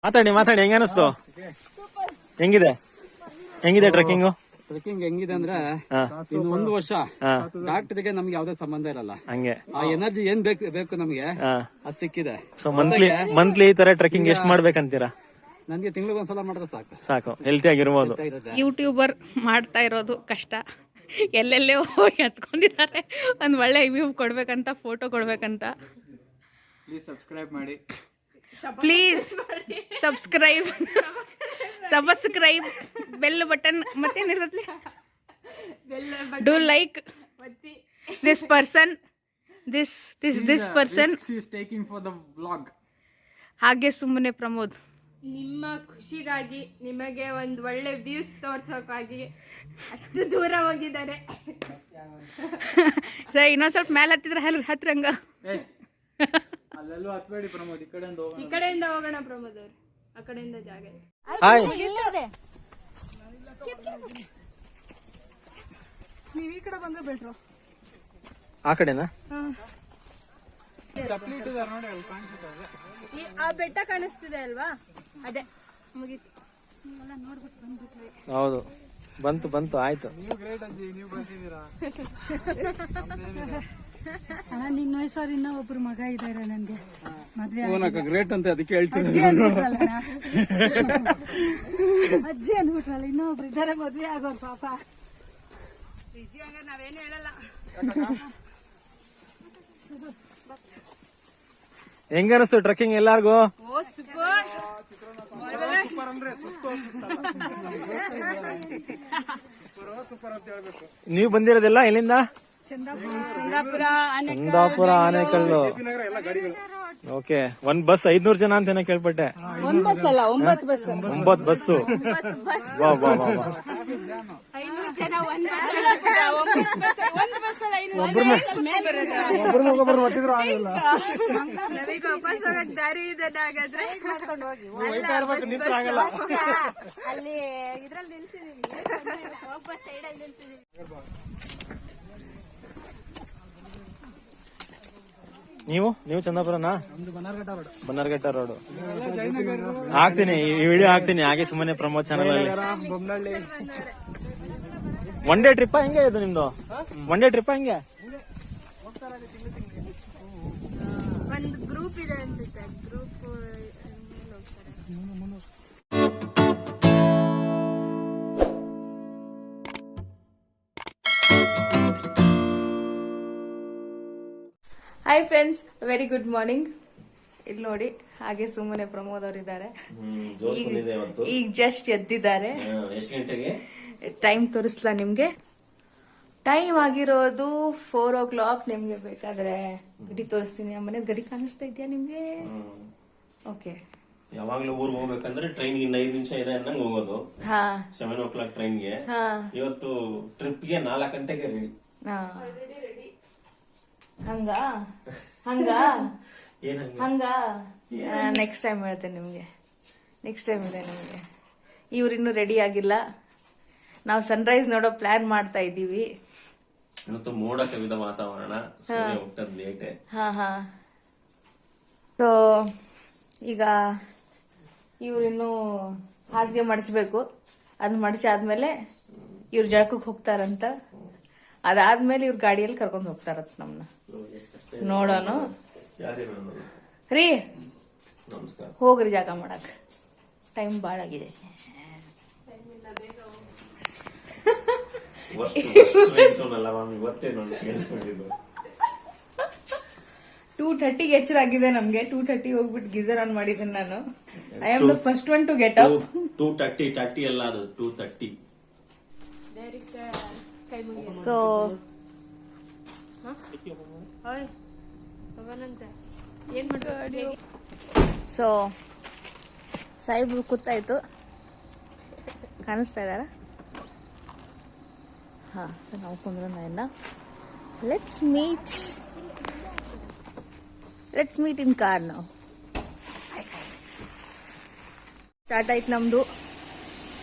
ಮಾತಾಡಿ ಹೆಂಗ ಅನಿಸ್ತು? ಹೆಂಗಿದೆ ಟ್ರೆಕ್ಕಿಂಗ್ ಹೆಂಗಿದೆ ಅಂದ್ರೆ ಇನ್ನು 1 ವರ್ಷ ಡಾಕ್ಟರ್ಗೆ ನಮ್ಗೆ ಯಾವ್ದೇ ಸಂಬಂಧ ಇರಲ್ಲ. ಹಂಗೆ ಆ ಎನರ್ಜಿ ಏನ್ ಬೇಕು ನಮ್ಗೆ ಅದು ಸಿಕ್ಕಿದೆ. ಸೊ ಮಂತ್ಲಿ ಈ ತರ ಟ್ರೆಕ್ಕಿಂಗ್ ಎಷ್ಟು ಮಾಡ್ಬೇಕಂತೀರಾ? ನನ್ಗೆ ತಿಂಗಳಿಗೆ ಒಂದ್ಸಲ ಮಾಡಿದ್ರೆ ಸಾಕು ಹೆಲ್ತಿ ಆಗಿರ್ಬೋದು. ಯೂಟ್ಯೂಬರ್ ಮಾಡ್ತಾ ಇರೋದು ಕಷ್ಟ. ಎಲ್ಲೆಲ್ಲೇ ಹೋಗಿ ಹತ್ಕೊಂಡಿದ್ದಾರೆ. ಒಂದ್ ಒಳ್ಳೆ ರಿವ್ಯೂ ಕೊಡ್ಬೇಕಂತ, ಫೋಟೋ ಕೊಡ್ಬೇಕಂತ. ಪ್ಲೀಸ್ ಸಬ್ಸ್ಕ್ರೈಬ್ ಮಾಡಿ. ಪ್ಲೀಸ್ ಸಬ್ಸ್ಕ್ರೈಬ್ ಬೆಲ್ ಬಟನ್ ಮತ್ತೇನಿರ್ತದೆ, do like this person this person. ಹಾಗೆ ಸುಮ್ಮನೆ ಪ್ರಮೋದ್, ನಿಮ್ಮ ಖುಷಿಗಾಗಿ, ನಿಮಗೆ ಒಂದು ಒಳ್ಳೆ ವ್ಯೂಸ್ ತೋರ್ಸೋಕ್ಕಾಗಿ ಅಷ್ಟು ದೂರ ಹೋಗಿದ್ದಾರೆ. ಸರ್ ಇನ್ನೊಂದ್ ಸ್ವಲ್ಪ ಮೇಲೆ ಹತ್ತಿದ್ರೆ ಹತ್ರಂಗ. ಅಲ್ಲೆಲ್ಲೂ ಹತ್ಬೇಡಿ ಪ್ರಮೋದ್, ಈ ಕಡೆಯಿಂದ ಹೋಗೋಣ ಪ್ರಮೋದ್ ಅವ್ರು, ಆ ಕಡೆಯಿಂದ ಜಾಗ ಇದೆ. ನೀವ್ ಈ ಕಡೆ ಬಂದ್ರೆ ಬೆಟ್ರು. ಆ ಕಡೆನಾ? ಆ ಬೆಟ್ಟ ಕಾಣಿಸ್ತಿದೆ ಅಲ್ವಾ, ಅದೇ ಮುಗೀತು. ಹೌದು, ಬಂತು ಆಯ್ತು. ನಿನ್ನ ವಯಸ್ಸವ್ರು ಇನ್ನೂ ಒಬ್ರು ಮಗ ಇದಾರೆ ನನ್ಗೆ, ಮದ್ವೆ ಗ್ರೇಟ್ ಅಂತ ಅದಕ್ಕೆ ಹೇಳ್ತೀನಿ. ಅಜ್ಜಿ ಅನ್ಬಿಟ್ರಲ್ಲ, ಇನ್ನೊಬ್ರು ಇದಾರೆ ಮದ್ವೆ ಆಗೋರು ಪಾಪ. ನಾವೇನು ಹೇಳಲ್ಲ. ಹೆಂಗನಿಸ್ತು ಟ್ರೆಕ್ಕಿಂಗ್ ಎಲ್ಲಾರ್ಗು? ನೀವು ಬಂದಿರೋದಿಲ್ಲ ಎಲ್ಲಿಂದ? ಚಂದಾಪುರ, ಆನೇಕಲ್ಲು. ಓಕೆ, ಒಂದ್ ಬಸ್ 500 ಜನ ಅಂತ ಕೇಳ್ಪಟ್ಟೆ. 9 ಬಸ್ಸು. ವಾ ವಾ ವಾ ವಾ. ದಾರಿ ಇದೆ ಹಾಗಾದ್ರೆ. ಅಲ್ಲಿ ಇದ್ರಲ್ಲಿ ನಿಲ್ಸಿದೀವಿ, ಸೈಡಲ್ಲಿ ನಿಲ್ಸಿದೀವಿ. ನೀವು ಚಂದಾಪುರನಾ? ಬನ್ನರ್ಘಟ್ಟ ರೋಡ್. ಹಾಕ್ತೀನಿ ಈ ವಿಡಿಯೋ ಹಾಕ್ತೀನಿ ಹಾಗೆ ಸುಮ್ಮನೆ ಪ್ರಮೋದ್ ಚಾನಲ್ ಅಲ್ಲಿ. ಒನ್ ಡೇ ಟ್ರಿಪ್ ಹೆಂಗೆ ಇದು ನಿಮ್ದು? ಒನ್ ಡೇ ಟ್ರಿಪ್ ಹೆಂಗೆ? ಒಂದು ಗ್ರೂಪ್ ಇದೆ ಅನ್ಸುತ್ತೆ, group hi friends, very good morning. ಇಲ್ಲಿ ನೋಡಿ, ಹಾಗೆ ಸುಮ್ಮನೆ ಪ್ರಮೋದ್ ಅವರು ಇದ್ದಾರೆ. ಈಗ ಜಸ್ಟ್ ಎದ್ದಿದ್ದಾರೆ. ಎಷ್ಟು ಗಂಟೆಗೆ? ಟೈಮ್ ತೋರಿಸ್ಲಾ ನಿಮ್ಗೆ? ಟೈಮ್ ಆಗಿರೋದು 4 o'clock. ನಿಮ್ಗೆ ಬೇಕಾದ್ರೆ ಗಡಿ ತೋರಿಸ್ತೀನಿ. ಮನೆ ಗಡಿ ಕಾಣಿಸ್ತಾ ಇದೆಯಾ ನಿಮ್ಗೆ? ಓಕೆ. ಯಾವಾಗ್ಲೂ ಊರ್ಗ್ ಹೋಗ್ಬೇಕಂದ್ರೆ ಟ್ರೈನ್ ಇನ್ನ 5 ನಿಮಿಷ ಇದೆ ಅನ್ನಂಗ್ ಹೋಗೋದು. 7 o'clock ಟ್ರೈನ್ಗೆ. ಇವತ್ತು ಟ್ರಿಪ್ಗೆ 4 ಗಂಟೆಗೆ ರೆಡಿ. ಹಂಗ ನೆಕ್ಸ್ಟ್ ಟೈಮ್ ಹೇಳ್ತೇನೆ ನಿಮ್ಗೆ. ನೆಕ್ಸ್ಟ್ ಟೈಮ್ ಇದೆ ನಿಮ್ಗೆ. ಇವ್ರಿನ್ನೂ ರೆಡಿ ಆಗಿಲ್ಲ. ನಾವು ಸನ್ರೈಸ್ ನೋಡೋ ಪ್ಲಾನ್ ಮಾಡ್ತಾ ಇದ್ದೀವಿ. ಇವತ್ತು ಮೋಡ ಕವಿದ ವಾತಾವರಣ, ಸೂರ್ಯ ಹುಟ್ಟದ್ ಲೇಟ್. ಸೊ ಈಗ ಇವ್ರಿನ್ನೂ ಹಾಸಿಗೆ ಮಡಿಸ್ಬೇಕು. ಅದ್ ಮಡಿಸಾದ್ಮೇಲೆ ಇವ್ರ ಜಳಕಕ್ಕೆ ಹೋಗ್ತಾರಂತ. ಅದಾದ್ಮೇಲೆ ಇವ್ರ ಗಾಡಿಯಲ್ಲಿ ಕರ್ಕೊಂಡು ಹೋಗ್ತಾರತ್ ನಮ್ನ. ನೋಡೋಣ ರೀ, ಹೋಗ್ರಿ ಜಾಗ ಮಾಡಕ್. ಟೈಮ್ ಬಾಳ ಆಗಿದೆ. 2:30 ಎಚ್ಚರಾಗಿದೆ ನಮ್ಗೆ. 2:30 ಹೋಗ್ಬಿಟ್ಟು ಗೀಸರ್ ಆನ್ ಮಾಡಿದ್ದೀನಿ ನಾನು. I am the first one to get up. 2:30 ಅಲ್ಲ, ಅದು 2:30. ಸೊ ಸೊ ಸಾಹೇಬ್ರು ಕೂತಾಯ್ತು, ಕಾಣಿಸ್ತಾ ಇದಾರ? ಹಾ, ಸೊ ನಾವು ಕುಂದ್ರೋಣ. ಇನ್ನ ಲೆಟ್ಸ್ ಮೀಟ್ ಇನ್ ಕಾರ್ ನಾವು. ಸ್ಟಾರ್ಟ್ ಆಯ್ತು ನಮ್ದು.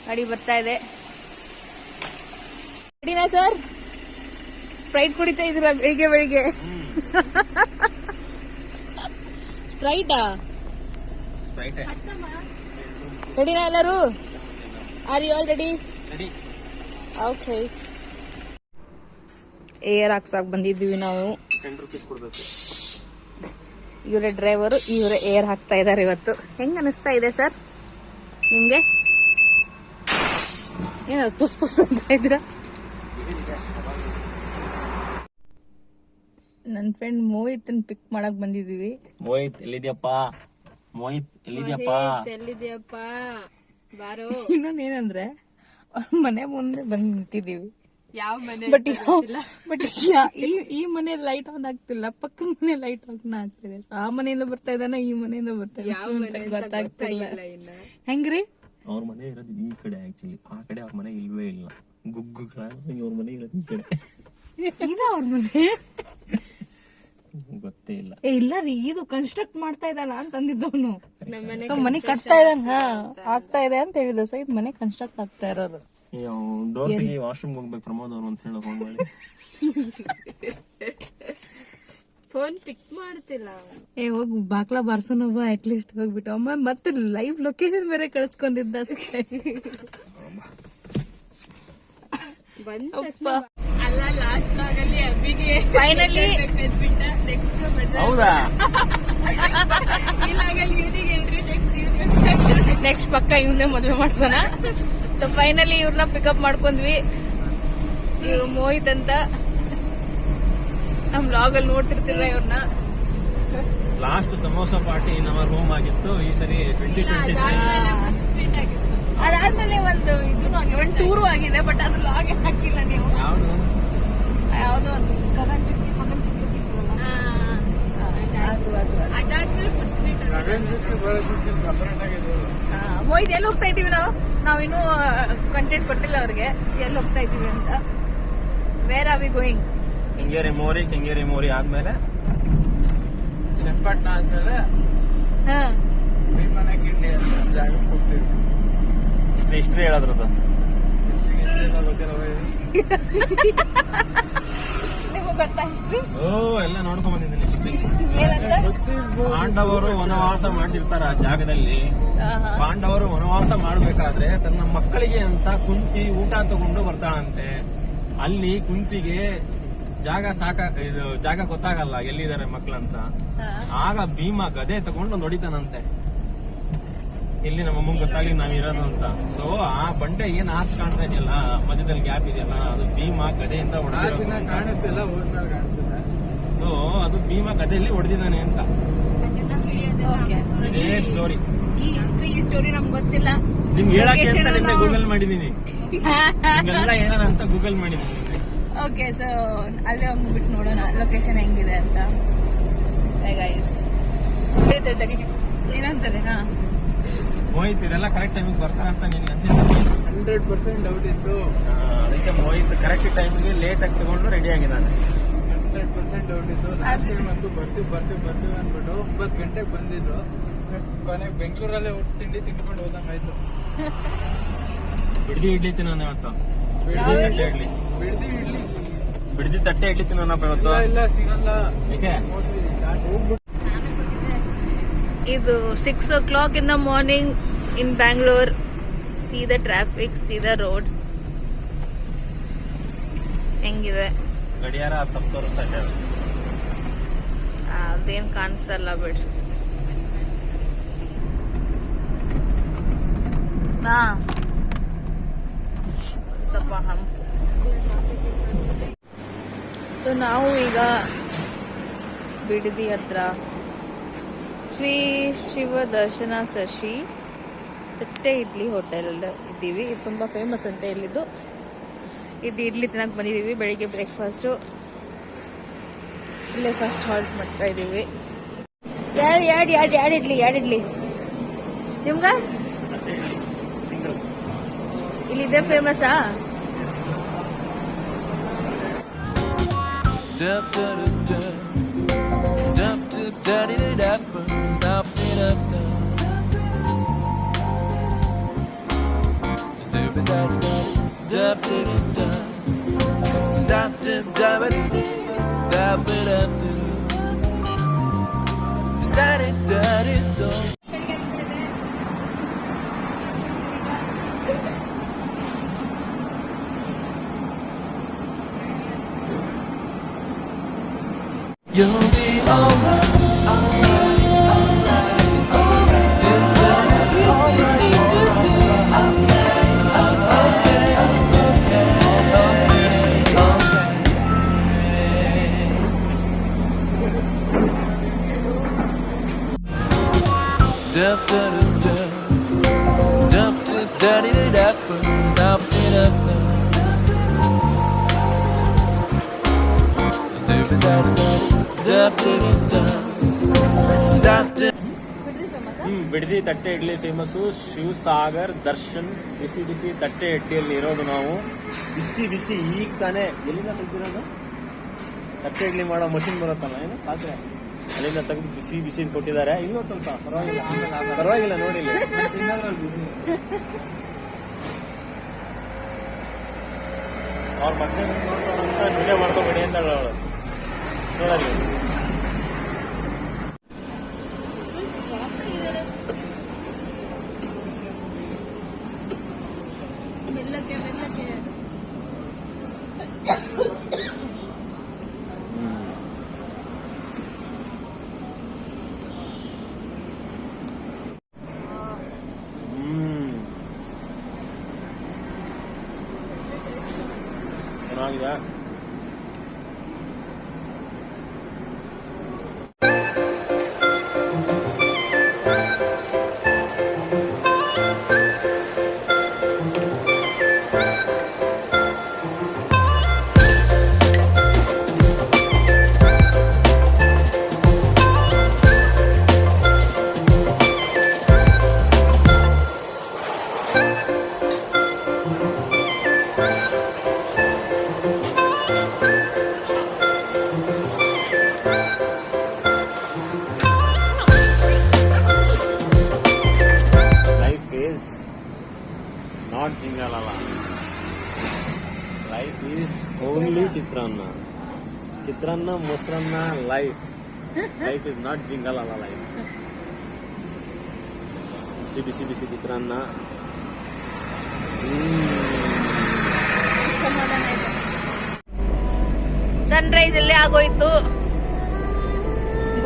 ಗಾಡಿ ಬರ್ತಾ ಇದೆ. ರೆಡಿನಾ ಸರ್? ಸ್ಪ್ರೈಟ್ ಕುಡಿತಾ ಇದ್ದೀರಾ ಬೆಳಿಗ್ಗೆ? ಸ್ಪ್ರೈಟಾ? ರೆಡಿನಾ ಎಲ್ಲರೂ? Are you all ready? Okay. Air ಹಾಕ್ಸಕ್ ಬಂದಿದ್ವಿ ನಾವು. 10 ರೂಪೀಸ್ ಕೊಡ್ಬೇಕು. ಇವರೇ ಡ್ರೈವರು, ಇವರೇ ಏರ್ ಹಾಕ್ತಾ ಇದಾರೆ ಇವತ್ತು. ಹೆಂಗ್ ಅನಿಸ್ತಾ ಇದೆ ಸರ್ ನಿಮ್ಗೆ? ಏನದು ಪುಸ್ ಪುಸ್ ಅಂತ ಇದ್ದೀರಾ? ನನ್ನ ಫ್ರೆಂಡ್ ಮೋಹಿತ್ನ ಪಿಕ್ ಮಾಡಕ್ ಬಂದಿದೀವಿ. ಮೋಹಿತ್ ಎಲ್ಲಿದ್ಯಪ್ಪ? ಎಲ್ಲಿದ್ಯಪ್ಪ ಬಾರೋ. ಇನ್ನೊಂದೇನಂದ್ರೆ ಮನೆ ಮುಂದೆ ಬಂದ್ ನಿಂತಿದೀವಿ. ಯಾವ ಮನೆ? ಬಟ್ ಈ ಮನೆ ಲೈಟ್ ಆನ್ ಆಗ್ತಿಲ್ಲ, ಪಕ್ಕದ ಮನೆ ಲೈಟ್ ಆನ್ ಆಗ್ತಿದೆ. ಆ ಮನೆಯಿಂದ ಬರ್ತಾ ಇದ್ದಾನ, ಈ ಮನೆಯಿಂದ ಬರ್ತಾ ಇದ್ದಾನೆ ಗೊತ್ತಾಗ್ತಿಲ್ಲ. ಹೆಂಗ್ರಿ? ಅವ್ರ ಮನೆ ಇರೋದು ಈ ಕಡೆ, ಆಕ್ಚುಲಿ ಆ ಕಡೆ ಅವ್ರ ಮನೆ ಇಲ್ವೇ ಇಲ್ಲ. ಗುಗ್ಗುಗಳ ಅವ್ರ ಮನೆ ಇರೋದು ಈ ಕಡೆ. ಅವ್ರ ಮನೆ ಗೊತ್ತೇ ಇಲ್ಲ. ಇಲ್ಲ ರೀ, ಇದು ಕನ್ಸ್ಟ್ರಕ್ಟ್ ಮಾಡ್ತಾ ಇದ್ದಾನ ಅಂತ ಅಂದಿದ್ದವನು. ಸೊ ಮನೆ ಕಟ್ತಾ ಇದ್ದಾನ, ಆಗ್ತಾ ಇದೆ ಅಂತ ಹೇಳಿದ. ಸೊ ಇದು ಮನೆ ಕನ್ಸ್ಟ್ರಕ್ಟ್ ಆಗ್ತಾ ಇರೋದು. ಡೋರ್ ತೆಗಿ, ವಾಶ್ರೂಮ್ ಹೋಗ್ಬೇಕು ಪ್ರಮೋದ್ ಅವ್ರು ಅಂತ ಹೇಳಿ ಫೋನ್ ಮಾಡಿ. ಫೋನ್ ಪಿಕ್ ಮಾಡ್ತಿಲ್ಲ. ಹೋಗಿ ಬಾಕ್ಲಾ ಬಾರ್ಸೋನೊಬ್ಬ ಅಟ್ಲೀಸ್ಟ್ ಹೋಗ್ಬಿಟ್ಟು. ಅಮ್ಮ ಮತ್ತೆ ಲೈವ್ ಲೊಕೇಶನ್ ಬೇರೆ ಕಳ್ಸ್ಕೊಂಡಿದ್ದ. ಅಲ್ಲ, ಲಾಸ್ಟ್ ಲಾಗ್ ಅಲ್ಲಿ ಅಬ್ಬಿಗೆ ಫೈನಲಿ ಹೌದಾ? ನೆಕ್ಸ್ಟ್ ಪಕ್ಕ ಇವನ್ನೇ ಮದುವೆ ಮಾಡ್ಸೋಣ. ಸೊ ಫೈನಲಿ ಇವ್ರನ್ನ ಪಿಕಪ್ ಮಾಡ್ಕೊಂಡ್ವಿ. ಇವ್ರು ಮೋಹಿತ್ ಅಂತ, ನಮ್ ಲಾಗ್ ಅಲ್ಲಿ ನೋಡ್ತಿರ್ತಿಲ್ಲ ಇವ್ರನ್ನ. Last samosa party in our home ಆಗಿತ್ತು. ಈ ಸರಿ 2020 ಅದಾದ್ಮೇಲೆ ಒಂದು ಟೂರು ಆಗಿದೆ, ಬಟ್ ಅದು ಲಾಗ್ ಹಾಕಿಲ್ಲ ನೀವು. ಯಾವ್ದು? ಯಾವ್ದೋ ಒಂದು ಗಗನ್ ಚುಕ್ಕಿ ಮಗನ್ ಚುಕ್ಕಿ ಬಿಟ್ಟಿರಲ್ಲ, ಅದಾದ್ಮೇಲೆ ಫುಡ್ ಸ್ಟ್ರೀಟ್ ಮೋಹಿತ್ ಎಲ್ಲಿ ಹೋಗ್ತಾ ಇದೀವಿ ನಾವಿನ್ನೂ ಕಂಟೆಂಟ್ ಕೊಟ್ಟಿಲ್ಲ ಅವ್ರಿಗೆ ಎಲ್ಲಿ ಹೋಗ್ತಾ ಇದೀವಿ ಅಂತ. Where are we going? Kengeri ಮೋರಿ ಆದ್ಮೇಲೆ ಚನ್ನಪಟ್ಟಣ ಆದ್ಮೇಲೆ ವಿಮಾನ ಕಿಂಡಿ ಅಂತ ಜಾಗಕ್ಕೆ ಹೋಗ್ತೀವಿ. ಹಿಸ್ಟ್ರಿ ಹೇಳದ್ರದ್ದು ನಿಮಗ್ ಗೊತ್ತಾ ಹಿಸ್ಟ್ರಿ? ಎಲ್ಲ ನೋಡ್ಕೊಂಡ್ ಬಂದಿದ್ದೀನಿ. ಏನಂತ? ಪಾಂಡವರು ವನವಾಸ ಮಾಡ್ತಿರ್ತಾರ ಆ ಜಾಗದಲ್ಲಿ. ಪಾಂಡವರು ವನವಾಸ ಮಾಡ್ಬೇಕಾದ್ರೆ ತನ್ನ ಮಕ್ಕಳಿಗೆ ಅಂತ ಕುಂತಿ ಊಟ ತಗೊಂಡು ಬರ್ತಾಳಂತೆ. ಅಲ್ಲಿ ಕುಂತಿಗೆ ಜಾಗ ಗೊತ್ತಾಗಲ್ಲ ಎಲ್ಲಿದ್ದಾರೆ ಮಕ್ಕಳಂತ. ಆಗ ಭೀಮ ಗದೆ ತಗೊಂಡು ನೋಡಿತಾನಂತೆ, ಇಲ್ಲಿ ನಮ್ಮ ಅಮ್ಮಂಗ್ ಗೊತ್ತಾಗ್ಲಿ ನಾವ್ ಇರೋದು ಅಂತ. ಸೊ ಆ ಬಂಡೆ ಏನ್ ಆರ್ಚ್ ಕಾಣ್ತಾ ಇದೆಯಲ್ಲ, ಮಧ್ಯದಲ್ಲಿ ಗ್ಯಾಪ್ ಇದೆಯಲ್ಲ, ಅದು ಭೀಮ ಗದೆಯಿಂದ ಕಾಣಿಸ್ತಿಲ್ಲ, ಹೋದ್ಮೇಲೆ ಕಾಣಿಸುತ್ತೆ. ಸೊ ಅದು ಭೀಮ ಗದೆಯಲ್ಲಿ ಹೊಡೆದಿದ್ದಾನೆ ಅಂತ. ಇದೇ ಸ್ಟೋರಿ. ಈ ಸ್ಟೋರಿ ನಮ್ಗೆ ಗೊತ್ತಿಲ್ಲ. ನಿಮ್ಗೆ ಹೇಳಕ್ಕೆ ಅಂತ ನಿನ್ನೆ ಗೂಗಲ್ ಮಾಡಿದೀನಿ. ನಿಮ್ಗೆಲ್ಲ ಹೇಳೋಣ ಅಂತ ಗೂಗಲ್ ಮಾಡಿದೀನಿ. ಓಕೆ, ಸೊ ಅಲ್ಲೇ ಹೋಗ್ಬಿಟ್ಟು ನೋಡೋಣ ಲೊಕೇಶನ್ ಹೆಂಗಿದೆ ಅಂತ. ಗೈಸ್ ಏನನ್ಸದೆ? ಮೋಹಿತ್ ಇದೆಲ್ಲ ಕರೆಕ್ಟ್ ಟೈಮಿಗೆ ಬರ್ತಾರೆ ಅಂತ ನಿನ್ಗೆ ಅನ್ಸಿಲ್ಲ? 100% ಡೌಟ್ ಇತ್ತು. ಅದಕ್ಕೆ ಮೋಹಿತ್ ಕರೆಕ್ಟ್ ಟೈಮಿಗೆ ಲೇಟ್ ಆಗಿ ತಗೊಂಡು ರೆಡಿ ಆಗಿದ್ದಾನೆ. 100% ಡೌಟ್ ಇತ್ತು. ಲಾಸ್ಟ್ ಟೈಮ್ ಅಂತೂ ಬರ್ತೀವಿ ಅಂದ್ಬಿಟ್ಟು 9 ಗಂಟೆಗೆ ಬಂದಿದ್ರು. ಕೊನೆಗೆ ಬೆಂಗಳೂರಲ್ಲೇ ತಿಂಡಿ ತಿನ್ಕೊಂಡು ಹೋದಂಗಾಯ್ತು. ಬಿಡ್ದಿ ಇಡ್ಲಿ ತಿನ್ನೋಣ ಇವತ್ತು. ಬಿಡ್ದಿ ತಟ್ಟೆ ಇಡ್ಲಿ ತಿನ್ನೋಣಪ್ಪ ಇವತ್ತು. ಇಲ್ಲ ಸಿಗಲ್ಲ. ಏಕೆ? ಇದು 6 o'clock in the morning in Bangalore. See the traffic, see the roads. ಹೆಂಗಿದೆ? ಗಡಿಯಾರ ತಪ್ಪು ತೋರಿಸ್ತಾ ಇದೆ. ಅದೇನ್ ಕಾಣಿಸಲ್ಲ ಬಿಡ್. ಸೊ ನಾವು ಈಗ ಬಿಡದಿ ಹತ್ರ ಶ್ರೀ ಶಿವ ದರ್ಶನ ಶಶಿ ತಟ್ಟೆ ಇಡ್ಲಿ ಹೋಟೆಲ್ ಇದ್ದೀವಿ. ಇದು ತುಂಬಾ ಫೇಮಸ್ ಅಂತ ಇಲ್ಲಿದ್ದು. ಇದು ಇಡ್ಲಿ ತಿನ್ನಕ್ ಬಂದಿದೀವಿ. ಬೆಳಿಗ್ಗೆ ಬ್ರೇಕ್ಫಾಸ್ಟು ಇಲ್ಲೇ ಫಸ್ಟ್ ಹಾಲ್ಟ್ ಮಾಡ್ತಾ ಇದೀವಿ. ಎರಡು ಇಡ್ಲಿ ನಿಮ್ಗ ಇಲ್ಲಿದೆ ಫೇಮಸ್ಸಾ? You'll be alright. ಬಿಡದಿ ತಟ್ಟೆ ಇಡ್ಲಿ ಫೇಮಸ್ಸು. ಶಿವಸಾಗರ್ ದರ್ಶನ್ ಬಿಸಿ ಬಿಸಿ ತಟ್ಟೆ ಇಡ್ಲಿಯಲ್ಲಿ ಇರೋದು ನಾವು. ಬಿಸಿ ಬಿಸಿ ಈಗ ತಾನೇ ಎಲ್ಲಿಂದ ತೆಗ್ದಿರೋದು? ತಟ್ಟೆ ಇಡ್ಲಿ ಮಾಡೋ ಮಷಿನ್ ಬರುತ್ತಲ್ಲ, ಏನು ಪಾತ್ರೆ, ಅಲ್ಲಿಂದ ತೆಗೆದು ಬಿಸಿ ಬಿಸಿ ಕೊಟ್ಟಿದ್ದಾರೆ. ಇನ್ನೂ ಸ್ವಲ್ಪ ಪರವಾಗಿಲ್ಲ ನೋಡಿಲ್ಲ. ಅವ್ರ ಮತ್ತೆ ವಿಡಿಯೋ ಮಾಡ್ಕೊಬೇಡಿ ಅಂತ ಅವಳು ನೋಡಲ್ಲಿ. ಮೆಲ್ಲಗೆ ಮೆಲ್ಲಗೆ. ಚೆನ್ನಾಗಿದೆ. ನಾಟ್ ಜಿಂಗಲ್ ಅಲ್ಲ, ಲೈಫ್ ಈಸ್ ಓನ್ಲಿ ಚಿತ್ರಾನ್ನ. ಚಿತ್ರಾನ್ನ ಮೊಸರನ್ನ life. Life is not jingle ಅಲ್ಲ, ಲೈಫ್. ಬಿಸಿ ಬಿಸಿ ಬಿಸಿ ಚಿತ್ರಾನ್ನ. ಸನ್ರೈಸ್ ಅಲ್ಲೇ ಆಗೋಯ್ತು.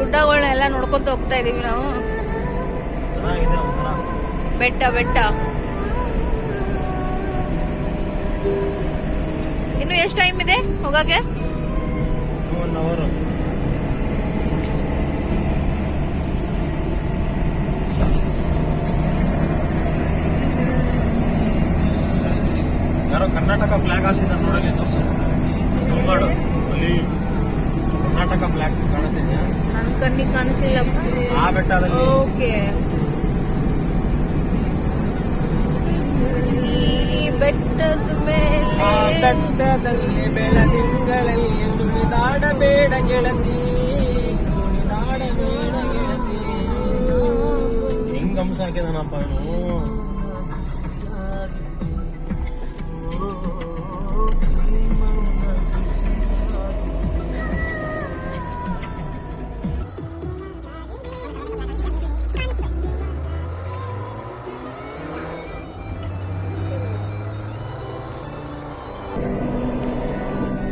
ಗುಡ್ಡಗಳನ್ನೆಲ್ಲ ನೋಡ್ಕೊಂತ ಹೋಗ್ತಾ ಇದೀವಿ ನಾವು. ಚೆನ್ನಾಗಿದೆ ಒಂಥರ. ಬೆಟ್ಟ ಬೆಟ್ಟ. ಇನ್ನು ಎಷ್ಟು ಟೈಮ್ ಇದೆ ಹೋಗಕ್ಕೆ? 1 hour. ಯಾರೋ ಕರ್ನಾಟಕ ಫ್ಲಾಗ್ ಹಾಸಿದ ನೋಡಲಿ ಸುಳ್ಳು ಅಲ್ಲಿ ಕರ್ನಾಟಕ ಫ್ಲಾಗ್ ಕಾಣಿಸ್ತಿದ್ಯಾ? ನನ್ ಕಣ್ಣಿಗೆ ಕಾಣಿಸಿಲ್ಲ. ಆ ಬೆಟ್ಟದಲ್ಲಿ. ಓಕೆ. ಬೆಟ್ಟದ ಮೇಲೆ ಬೆಟ್ಟದಲ್ಲಿ ಬೆಳದಿಂಗಳಲ್ಲಿ ಸುಳಿದಾಡಬೇಡ ಗೆಳತಿ, ಸುಳಿದಾಡಬೇಡ ಗೆಳತಿ. ಹೆಂಗ್ ಅಂಶ ಹಾಕಿದಾನಪ್ಪ ಇವನು.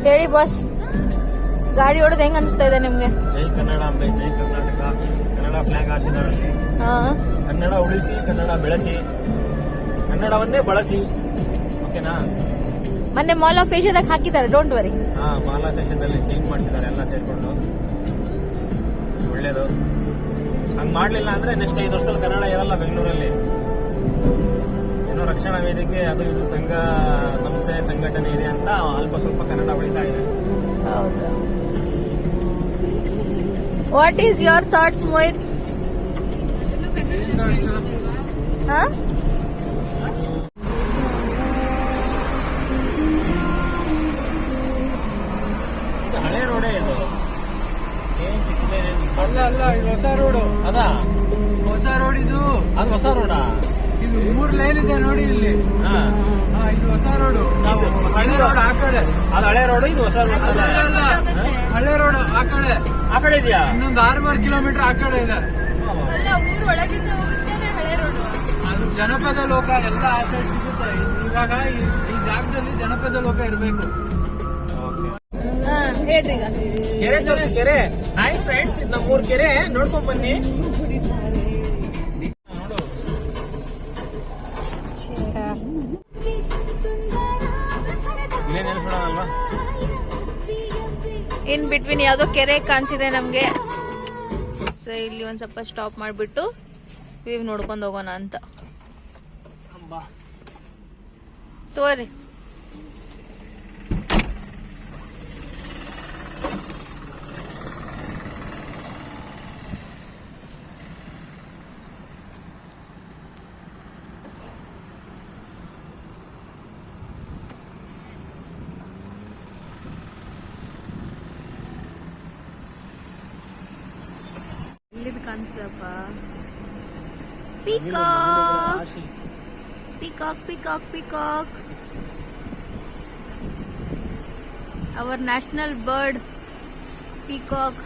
ಹೇಳಿ ಬಾಸ್, ಗಾಡಿ ಹೊಡೆದು ಹೆಂಗ್ ಅನಿಸ್ತಾ ಇದೆ ನಿಮ್ಗೆ? ಜೈ ಕನ್ನಡ ಅಂಬೆ, ಜೈ ಕರ್ನಾಟಕ. ಕನ್ನಡ ಫ್ಲಾಗ್ ಹಾಸಿದಾರೆ. ಕನ್ನಡ ಉಳಿಸಿ, ಕನ್ನಡ ಬೆಳೆಸಿ, ಕನ್ನಡವನ್ನೇ ಬಳಸಿ. ಓಕೆನಾ? ಮೊನ್ನೆ ಮಾಲ್ ಆಫ್ ಏಷ್ಯಾದಾಗ ಹಾಕಿದ್ದಾರೆ, ಡೋಂಟ್ ವರಿ. ಹಾ, ಮಾಲ್ ಆಫ್ ಏಷ್ಯಾದಲ್ಲಿ ಚೇಂಜ್ ಮಾಡಿಸಿದ್ದಾರೆ ಎಲ್ಲ ಸೇರ್ಕೊಂಡು. ಒಳ್ಳೇದು. ಹಂಗ್ ಮಾಡ್ಲಿಲ್ಲ ಅಂದ್ರೆ ನೆಕ್ಸ್ಟ್ 5 ವರ್ಷದಲ್ಲಿ ಕನ್ನಡ ಇರಲ್ಲ ಬೆಂಗಳೂರಲ್ಲಿ. ಏನೋ ರಕ್ಷಣಾ ವೇದಿಕೆ ಅದು ಇದು ಸಂಘ ಸಂಸ್ಥೆ ಸಂಘಟನೆ ಇದೆ ಅಂತ ಅಲ್ಪ ಸ್ವಲ್ಪ ಕನ್ನಡ ಉಳಿತಾ ಇದೆ. What is your thoughts Mohit? ಹಳೆ ರೋಡೇ ಇದು. ಏನ್ 6 lane ಅಲ್ಲ ಅಲ್ಲ, ಇದು ಹೊಸ ರೋಡು. ಅದಾ ಹೊಸ ರೋಡ್ ಇದು. ಅದು ಹೊಸ ರೋಡಾ? ಇದು 3 ಲೈನ್ ಇದೆ ನೋಡಿ ಇಲ್ಲಿ. ಹಾ, ಇದು ಹೊಸ ರೋಡು. ನಾವು ಹಳೆ ರೋಡ್ ಆ ಕಡೆ. ಅದು ಹಳೆ ರೋಡು, ಇದು ಹೊಸ ರೋಡ್. ಅಲ್ಲ, ಹಳೆ ರೋಡ್ ಆ ಕಡೆ. ಆ ಕಡೆ ಇದೆಯಾ? ಇನ್ನೊಂದು 6 ಕಿಲೋಮೀಟರ್ ಆ ಕಡೆ ಇದೆ. ಊರ್ ಒಳಗಿಂದ ಹೋಗುತ್ತೇನೆ ಹಳೆ ರೋಡು. ಅದು ಜನಪದ ಲೋಕ ಎಲ್ಲ ಆ ಸೈಡ್ ಸಿಗುತ್ತೆ. ಇವಾಗ ಈ ಜಾಗದಲ್ಲಿ ಜನಪದ ಲೋಕ ಇರಬೇಕು. ಓಕೆ. ಹೇಳ್ರಿ ಈಗ. ಕೆರೆ ತೋರಿಸಿ ಕೆರೆ. ಹಾಯ್ ಫ್ರೆಂಡ್ಸ್, ಇದು ನಮ್ಮೂರ್ ಕೆರೆ, ನೋಡ್ಕೊಂಡ್ ಬನ್ನಿ. ಇಲ್ಲೇ ನೆನೆಸ್ಬಿಡೋಣಲ್ವಾ? ಇನ್ ಬಿಟ್ವೀನ್ ಯಾವ್ದೋ ಕೆರೆ ಕಾಣಿಸಿದೆ ನಮ್ಗೆ. ಸೊ ಇಲ್ಲಿ ಒಂದ್ ಸ್ವಲ್ಪ ಸ್ಟಾಪ್ ಮಾಡ್ಬಿಟ್ಟು ವ್ಯೂ ನೋಡ್ಕೊಂಡ್ ಹೋಗೋಣ ಅಂತ. ತೋರಿ ಇಲ್ಲಿದ್ ಕಾಣಿಸ್ಲಪ್ಪ. Peacock peacock peacock peacock, our national bird peacock.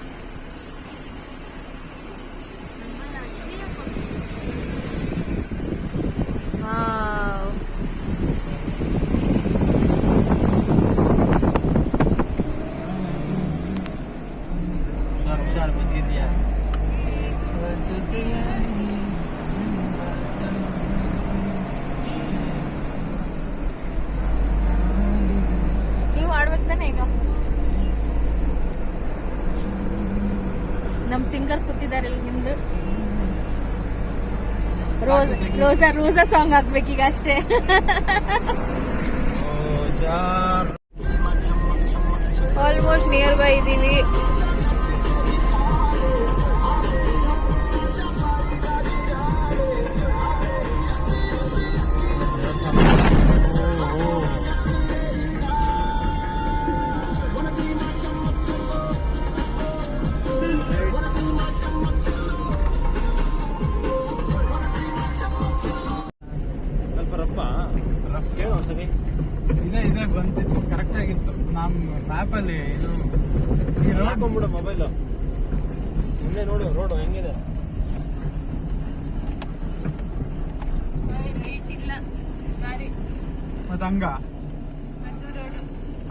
ಹುಷಾರ್ ಬಂದಿದ್ಯಾ? ನೀವು ಆಡ್ಬೇಕು ತಾನೆ ಈಗ? ನಮ್ ಸಿಂಗರ್ ಕೂತಿದ್ದಾರೆ ಇಲ್ಲಿ ಹಿಂದೆ. ರೋಸಾ ಸಾಂಗ್ ಹಾಕ್ಬೇಕೀಗ ಅಷ್ಟೇ. ಆಲ್ಮೋಸ್ಟ್ ನಿಯರ್ ಬೈ ಇದೀವಿ. ಇದೇ ಬಂತಿತ್ತು, ಕರೆಕ್ಟ್ ಆಗಿತ್ತು. ನಮ್ಮ ಮ್ಯಾಪ್ ಅಲ್ಲಿ ಇದು ಹಾಕೊಂಡ್ಬಿಡು ಮೊಬೈಲು. ಇಲ್ಲೇ ನೋಡು ರೋಡು ಹೆಂಗಿದೆ. ಮತ್ತ ಹಂಗ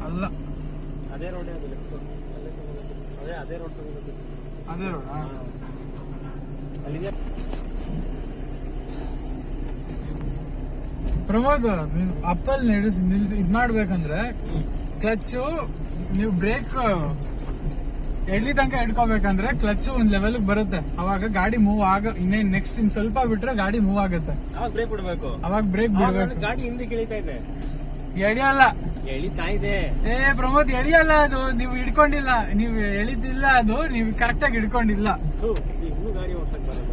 ಅಲ್ಲ, ಅದೇ ರೋಡ್ ಅದೇ ರೋಡ್ ಅದೇ ರೋಡ್ ಅಲ್ಲಿದೆ. ಪ್ರಮೋದ್, ಅಪ್ಪಲ್ ನಿಲ್ಸಿ ಇದ್ ಮಾಡ್ಬೇಕಂದ್ರೆ ಕ್ಲಚ್ ನೀವು ಬ್ರೇಕ್ ಎಡ್ಲಿ ತನಕ ಹಿಡ್ಕೋಬೇಕಂದ್ರೆ ಕ್ಲಚ್ ಒಂದ್ ಲೆವೆಲ್ ಬರುತ್ತೆ. ಅವಾಗ ಗಾಡಿ ಮೂವ್ ಇನ್ನೇನ್ ನೆಕ್ಸ್ಟ್ ಇನ್ ಸ್ವಲ್ಪ ಬಿಟ್ರೆ ಗಾಡಿ ಮೂವ್ ಆಗುತ್ತೆ. ಅವಾಗ ಬ್ರೇಕ್ ಬಿಡ್ಬೇಕು. ಅವಾಗ ಬ್ರೇಕ್ ಬಿಡ್ಬೇಕು. ಗಾಡಿ ಹಿಂದೆ ಇಳಿತಾ ಇದೆ. ಎಳಿಯಲ್ಲ, ಎಳಿತಾ ಇದೆ. ಪ್ರಮೋದ್ ಎಳಿಯಲ್ಲ, ಅದು ನೀವು ಹಿಡ್ಕೊಂಡಿಲ್ಲ. ನೀವು ಎಳಿದಿಲ್ಲ, ಅದು ನೀವು ಕರೆಕ್ಟ್ ಆಗಿ ಹಿಡ್ಕೊಂಡಿಲ್ಲ. ಇನ್ನೂ ಗಾಡಿ ಓಡ್ಸಕ್ ಬರೋದು.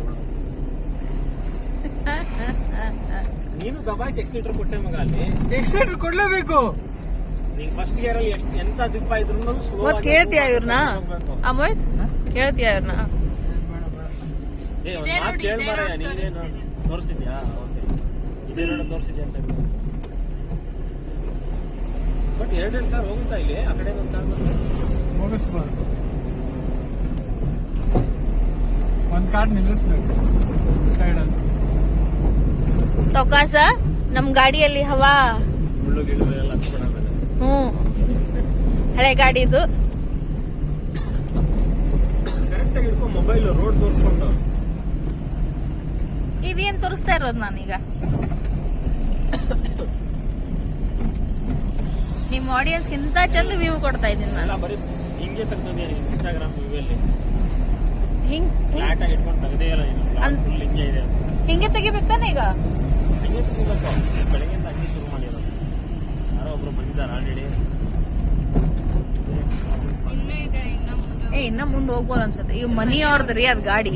ನೀನು ದಬಾಯಿಸಿ ಎಕ್ಸ್ಲೇಟರ್ ಕೊಟ್ಟೆ ಮಗ. ಅಲ್ಲಿ ಎಕ್ಸ್ಲೇಟರ್ ಕೊಡ್ಲೇಬೇಕು. ನೀನ್ ಫಸ್ಟ್ ಗೇರ್ ಅಲ್ಲಿ ಎಂತ ದಿಪ್ಪ ಇದ್ರು ಸ್ಲೋ. ಕೇಳ್ತೀಯ ಇವ್ರನ್ನ ಅಮೋಯ್? ಕೇಳ್ತೀಯ ಇವ್ರನ್ನ? ಕೇಳ್ಬಾರ. ನೀನೇನು ತೋರಿಸ್ತಿದ್ಯಾ? ಓಕೆ, ಇದೇ ರೋಡ್ ತೋರಿಸಿದ್ಯಾ ಅಂತ. ಬಟ್ ಎರಡೆರಡು ಕಾರ್ ಹೋಗುತ್ತಾ ಇಲ್ಲಿ? ಆ ಕಡೆ ಒಂದು ಕಾರ್ ಹೋಗಿಸ್ಬಾರ್ದು. ಒಂದ್ ಕಾರ್ ನಿಲ್ಲಿಸ್ಬೇಕು ಸೈಡಲ್ಲಿ. ಸೌಕಾಸ ನಮ್ ಗಾಡಿಯಲ್ಲಿ ಹವಾ. ಮುಳ್ಳು ಗಿಳ್ಳು ಎಲ್ಲ ಹಚ್ಬೇಡ. ಹಳೆ ಗಾಡಿ ಇದು. ಕರೆಕ್ಟ್ ಆಗಿ ಹಿಡ್ಕೊ ಮೊಬೈಲ್, ರೋಡ್ ತೋರಿಸ್ಕೊಂಡು. ಇದೇನ್ ತೋರಿಸ್ತಾ ಇರೋದು ನಾನೀಗ? ನಿಮ್ ಆಡಿಯನ್ಸ್ ಇಂತ ಚಂದ ವ್ಯೂ ಕೊಡ್ತಾ ಇದ್ದೀನಿ ನಾನು. ಬರೀ ಹಿಂಗೆ ತೆಗ್ದೋದ್ಯಾ ನೀನು ಇನ್ಸ್ಟಾಗ್ರಾಮ್ ವ್ಯೂವಲ್ಲಿ? ಹಿಂಗ್ ಫ್ಲಾಟ್ ಆಗಿ ಇಟ್ಕೊಂಡು ತೆಗ್ದೇ ಇಲ್ಲ ನೀನು. ಫುಲ್ ಹಿಂಗೆ ಇದೆ. ಹಿಂಗೆ ತೆಗಿಬೇಕು ತಾನೆ ಈಗ? ಹಿಂಗೆ ತೆಗಿಬೇಕು. ಬೆಳಗ್ಗೆಯಿಂದ ಹಂಗೆ ಶುರು ಮಾಡಿರೋದು. ಯಾರೋ ಒಬ್ರು ಬಂದಿದ್ದಾರೆ ಆಲ್ರೆಡಿ. ಇನ್ನ ಮುಂದೆ ಹೋಗ್ಬೋದು ಅನ್ಸುತ್ತೆ. ಈಗ ಮನಿ ಅವ್ರದ್ರಿ ಅದ್ ಗಾಡಿ.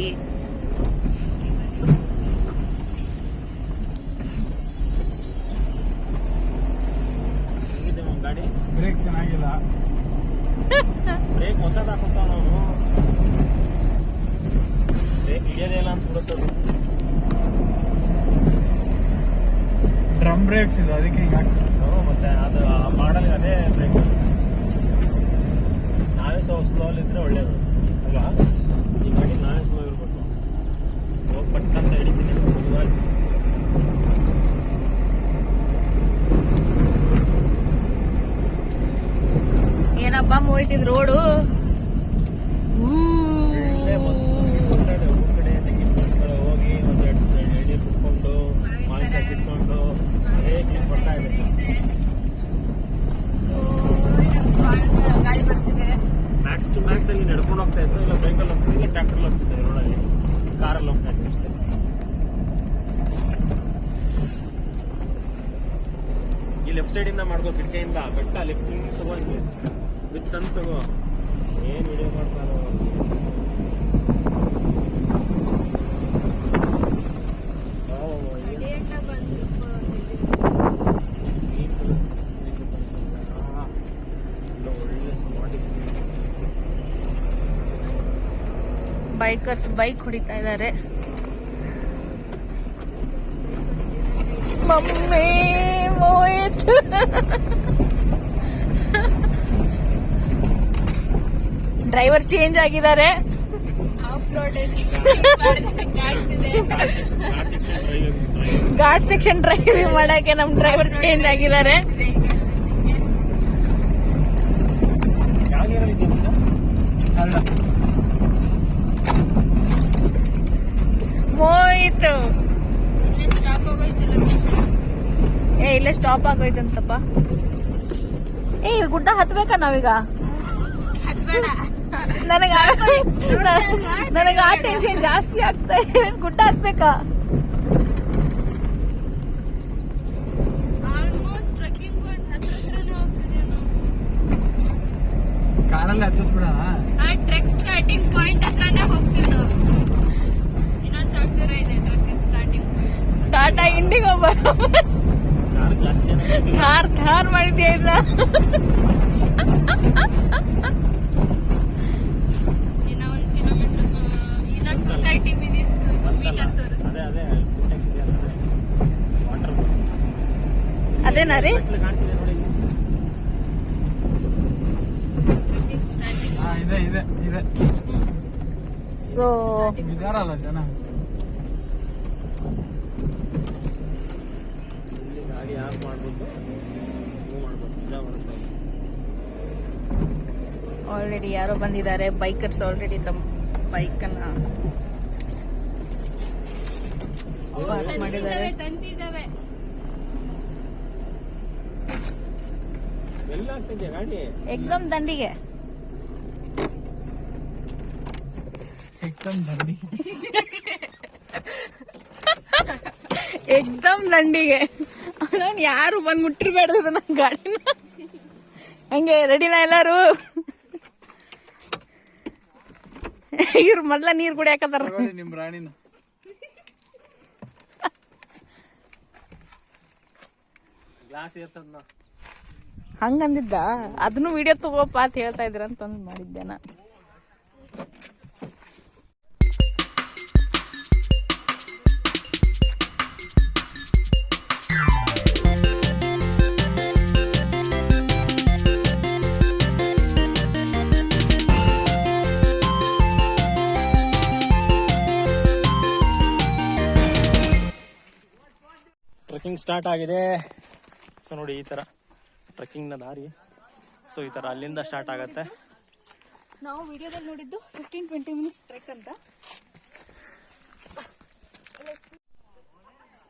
ಗಾಡಿ ಬ್ರೇಕ್ ಚೆನ್ನಾಗಿಲ್ಲ. ಬ್ರೇಕ್ ಹೊಸದ್ ಹಾಕೊಂತಾವ ನಾವು. ಬ್ರೇಕ್ ಹಿಡಿಯೋದೇ ಇಲ್ಲ ಅನ್ಸ್ಬಿಡುತ್ತೆ. ಡ್ರಮ್ ಬ್ರೇಕ್ಸ್ ಇದೆ, ಅದಕ್ಕೆ ಹಿಂಗೆ ಆಗ್ತದೆ. ಮತ್ತೆ ಅದು ಮಾಡಲ್ ಅದೇ ಬ್ರೇಕ್. ನಾವೇ ಸ್ಲೋ ಇದ್ರೆ ಒಳ್ಳೇದು ಅಲ್ವಾ? ಈ ಗಾಡಿ ನಾವೇ ಸ್ಲೋ ಇರ್ಬೇಕು. ಹೋಗಿ ಪಟ್ಟಂತ ಹಿಡಿತೀನಿ. ಏನಪ್ಪಾ ಹೋಯ್ತಿದ್ ರೋಡು. ಒಳ್ಳೆ ಮಸ್ತ್ ಊರ್ ಕಡೆ ತೆಂಗಿನ ಹೋಗಿ ಒಂದು ಎಣ್ಣೆ ಕುಟ್ಕೊಂಡು ಮಾವಿನಕಾಯಿ ಕಿತ್ಕೊಂಡು ಅದೇ ಫೀಲ್ ಬರ್ತಾ ಇದೆ. ಗಾಡಿ ಬರ್ತಿದೆ. ಮ್ಯಾಕ್ಸ್ ಟು ಮ್ಯಾಕ್ಸ್ ಅಲ್ಲಿ ನಡ್ಕೊಂಡು ಹೋಗ್ತಾ ಇದ್ರು, ಇಲ್ಲ ಬೈಕಲ್ಲಿ ಹೋಗ್ತಿದ್ವಿ, ಇಲ್ಲ ಟ್ರ್ಯಾಕ್ಟರ್ ಹೋಗ್ತಿದ್ದೆ, ರೋಡಲ್ಲಿ ಕಾರಲ್ಲಿ ಹೋಗ್ತಾ ಇದ್ವಿ ಅಷ್ಟೇ. ಈ ಲೆಫ್ಟ್ ಸೈಡ್ ಇಂದ ಮಾಡ್ಕೋ, ಕಿಟಕಿಯಿಂದ ಬೆಟ್ಟ ಲಿಫ್ಟಿಂಗ್ ತಗೊಂಡ್ವಿ ವಿತ್ ಸನ್ ತಗೋ. ಏನ್ ವಿಡಿಯೋ ಮಾಡ್ತಾರೋ. ಬೈಕರ್ಸ್ ಬೈಕ್ ಹೊಡಿತಾ ಇದ್ದಾರೆ. ಮಮ್ಮಿ ಮೋಹಿತ್ ಡ್ರೈವರ್ ಚೇಂಜ್ ಆಗಿದ್ದಾರೆ. ಘಾಟ್ ಸೆಕ್ಷನ್ ಡ್ರೈವಿಂಗ್ ಮಾಡಕ್ಕೆ ನಮ್ ಡ್ರೈವರ್ ಚೇಂಜ್ ಆಗಿದ್ದಾರೆ. ಮೋಹಿತ್ ಇಲ್ಲೇ ಸ್ಟಾಪ್ ಆಗೋಯ್ತಂತಪ್ಪ. ಇದು ಗುಡ್ಡ ಹತ್ಬೇಕಾ ನಾವೀಗ? ನನಗೆ ಆ ಟೆನ್ಷನ್ ಜಾಸ್ತಿ ಆಗ್ತಾ ಇದೆ. ಗುಡ್ಡ ಹತ್ಬೇಕಾ? ಕಾರಲ್ಲಿ ಹತ್ತಿಸ್ಬಿಡ. ಟ್ರೆಕ್ ಸ್ಟಾರ್ಟಿಂಗ್ ಪಾಯಿಂಟ್ ಹತ್ರನೇ ಹೋಗ್ತೀವಿ ನಾವು. ಇನ್ನೊಂದ್ ಸ್ವಲ್ಪ ದೂರ ಇದೆ trek starting point. Tata IndiGo Thar ಮಾಡಿದ್ಯಾ ಇಲ್ಲ? ಇನ್ನ 1 ಕಿಲೋಮೀಟರ್, ಇನ್ನ 230 ಮಿನಿಟ್ಸ್ ಮೀಟರ್ ತೋರಿಸ್ತು. ಅದೇ ಸಿಂಟೆಕ್ಸ್ ಇದೆ ವಾಟರ್. ಅದೇನಾ ರೀ? ಕಾಣ್ತಿದೆ ನೋಡಿ. ಇದೆ ಸೊ ಇದಾರಲ್ಲ ಜನ. ಇಲ್ಲಿ ಗಾಡಿ ಆಫ್ ಮಾಡ್ಬೋದು, ಮೂವ್ ಮಾಡ್ಬೋದು, ನಿಜ ಬರುತ್ತೆ. ಆಲ್ರೆಡಿ ಯಾರೋ ಬಂದಿದ್ದಾರೆ. ಬೈಕರ್ಸ್ ಆಲ್ರೆಡಿ ತಮ್ಮ ಬೈಕ್ ಅನ್ನ ಪಾರ್ಕ್ ಮಾಡಿದ್ದಾರೆ. ತಂತಿದ್ದಾವೆ. ಎಲ್ಲ ಆಗ್ತಿದ್ಯಾ ಗಾಡಿ? ಎಕ್ದಮ್ ದಂಡಿಗೆ. ಎಕ್ದಮ್ ದಂಡಿಗೆ. ನಾನು ಯಾರು ಬಂದ್ ಮುಟ್ಟಿರ್ಬೇಡ್ದು ನನ್ನ ಗಾಡಿನ. ಹಂಗೆ ರೆಡಿನಾ ಎಲ್ಲಾರು? ಇವ್ರು ಮೊದ್ಲ ನೀರ್ ಕುಡಿಯಾಕತ್ತಾರ. ನಿಮ್ ರಾಣಿನ ಗ್ಲಾಸ್ ಏರ್ಸದ್ನ ಹಂಗಂದಿದ್ದ. ಅದನ್ನು ವಿಡಿಯೋ ತಗೋಪ್ಪ ಅಂತ ಹೇಳ್ತಾ ಇದ್ರ ಅಂತ ಒಂದು ಮಾಡಿದ್ದೆ ನಾ. ಟ್ರೆಕ್ಕಿಂಗ್ ಸ್ಟಾರ್ಟ್ ಆಗಿದೆ. ಸೊ ನೋಡಿ, ಈ ತರ ಟ್ರೆಕ್ಕಿಂಗ್ ನ ದಾರಿ. ಸೊ ಈ ತರ ಅಲ್ಲಿಂದ ಸ್ಟಾರ್ಟ್ ಆಗತ್ತೆ. ನಾವು ವಿಡಿಯೋದಲ್ಲಿ ನೋಡಿದ್ದು 15-20 ಮಿನಿಟ್ಸ್ ಟ್ರೆಕ್ ಅಂತ.